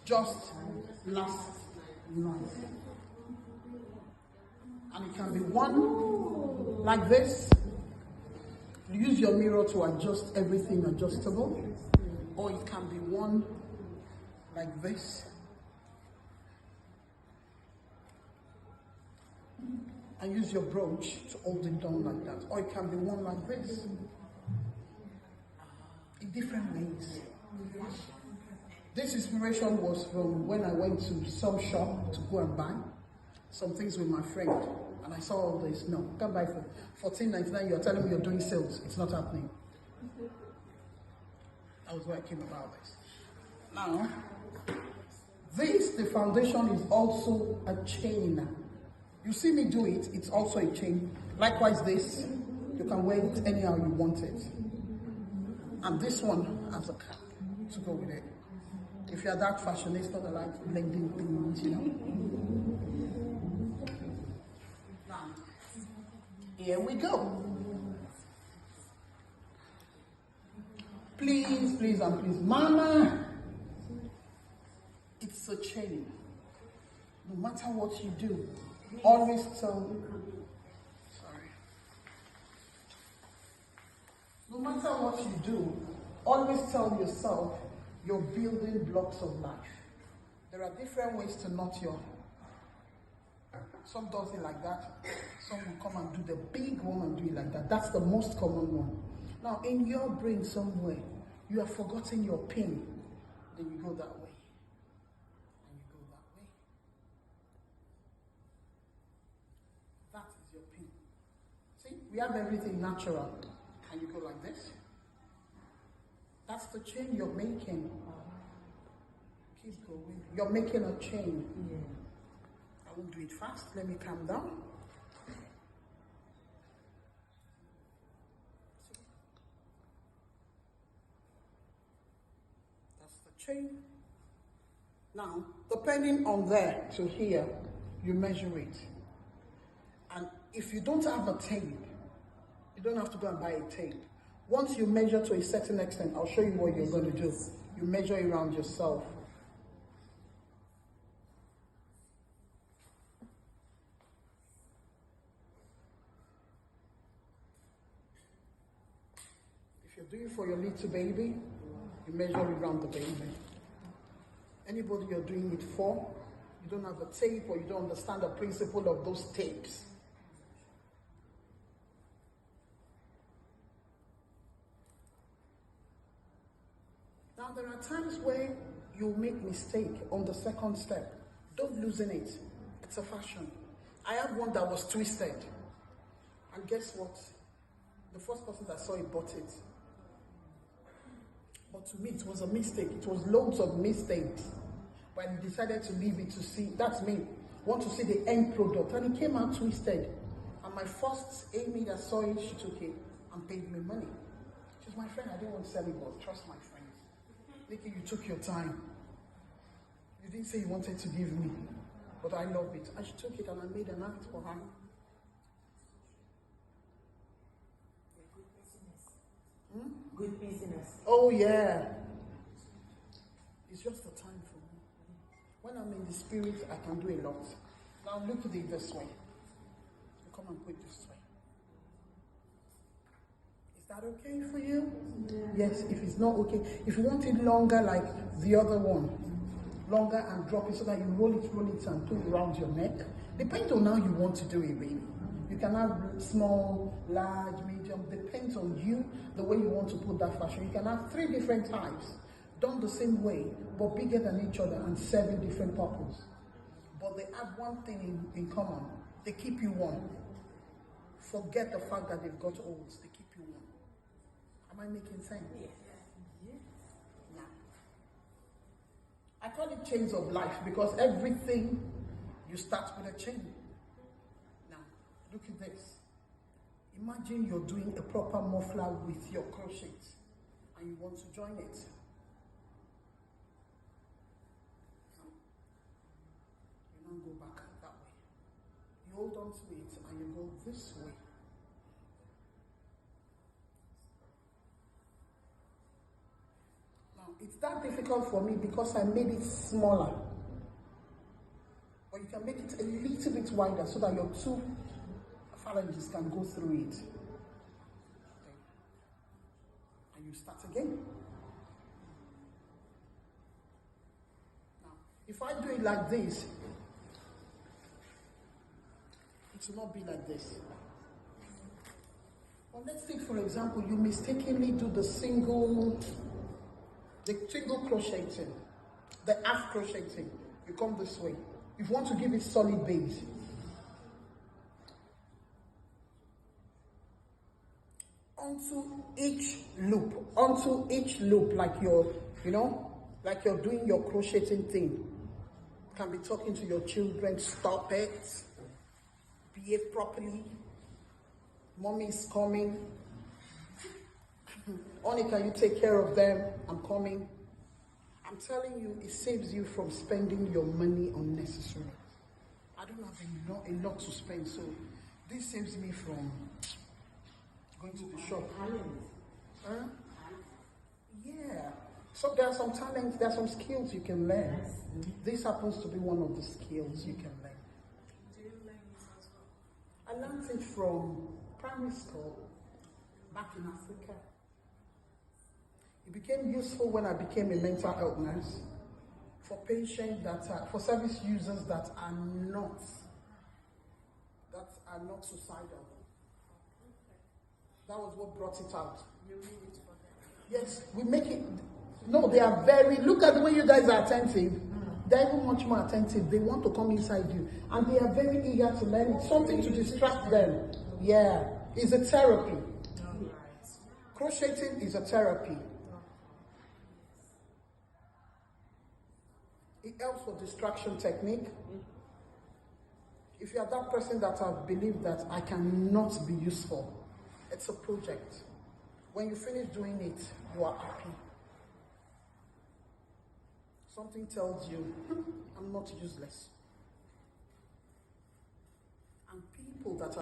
just last night. And it can be one like this. Use your mirror to adjust everything adjustable. Or it can be one like this. And use your brooch to hold it down like that. Or it can be one like this. In different ways. This inspiration was from when I went to some shop to go and buy some things with my friend. And I saw all this. No, can't buy for $14.99. You're telling me you're doing sales. It's not happening. That was where I came about this. Now, the foundation is also a chain. You see me do it, it's also a chain. Likewise this, you can wear it anyhow you want it. And this one has a cap to go with it. If you're that fashionista that like blending things, you know. Now, here we go. Please, please, and please, Mama, it's a chain. No matter what you do, always tell, no matter what you do, always tell yourself you're building blocks of life. There are different ways to knot your, some does it like that, some will come and do the big one and do it like that. That's the most common one. Now, in your brain somewhere, you have forgotten your pin. Then you go that way. And you go that way. That is your pin. See, we have everything natural. And you go like this. That's the chain you're making. Keep going. You're making a chain. Yeah. I won't do it fast. Let me calm down. Chain. Now, depending on there to here, you measure it. And if you don't have a tape, you don't have to go and buy a tape. Once you measure to a certain extent, I'll show you what you're going to do. You measure around yourself. If you're doing it for your little baby, you measure around the baby. Anybody you're doing it for, you don't have a tape or you don't understand the principle of those tapes. Now there are times where you make mistake on the second step. Don't loosen it. It's a fashion. I had one that was twisted. And guess what? The first person that saw it bought it. But to me, it was a mistake. It was loads of mistakes. But I decided to leave it to see. That's me. Want to see the end product. And it came out twisted. And my first Amy that saw it, she took it and paid me money. She's my friend. I didn't want to sell it, but trust my friends. Nikki, you took your time. You didn't say you wanted to give me. But I love it. And she took it and I made an act for her. Good business. Oh yeah. It's just a time for me. When I'm in the spirit, I can do a lot. Now look at it this way. You come and put it this way. Is that okay for you? Yeah. Yes, if it's not okay. If you want it longer like the other one, longer and drop it so that you roll it and put it around your neck. Depends on how you want to do it really. You can have small, large, medium, depends on you, the way you want to put that fashion. You can have 3 different types, done the same way, but bigger than each other and serving different purposes. But they have one thing in common. They keep you warm. Forget the fact that they've got holes. They keep you warm. Am I making sense? Yes. Now, I call it chains of life because everything you start with a chain. Look at this. Imagine you're doing a proper muffler with your crochet and you want to join it. You now go back that way. You hold on to it and you go this way. Now, It's that difficult for me because I made it smaller. But you can make it a little bit wider so that your two phalanges can go through it. Okay. And you start again. Now, if I do it like this, it will not be like this. Well, let's take, for example, you mistakenly do the single crocheting, the half crocheting. You come this way. If you want to give it solid base, onto each loop, like you're, like you're doing your crocheting thing. You can be talking to your children, stop it, behave properly, mommy is coming, honey, can you take care of them? I'm coming. I'm telling you, it saves you from spending your money unnecessarily. I don't have a lot to spend, so this saves me from going to the shop. Yeah. So there are some talents, there are some skills you can learn. This happens to be one of the skills you can learn. Do you learn this as well? I learned it from primary school, back in Africa. It became useful when I became a mental health nurse for patients for service users that are not suicidal. That was what brought it out. You made it for them. Yes, we make it. No, they are look at the way you guys are attentive. They're even much more attentive. They want to come inside you. And they are very eager to learn. It's something to distract them. Yeah, it's a therapy. Crocheting is a therapy. It helps for distraction technique. If you are that person that have believed that I cannot be useful, it's a project. When you finish doing it, you are happy. Something tells you, I'm not useless.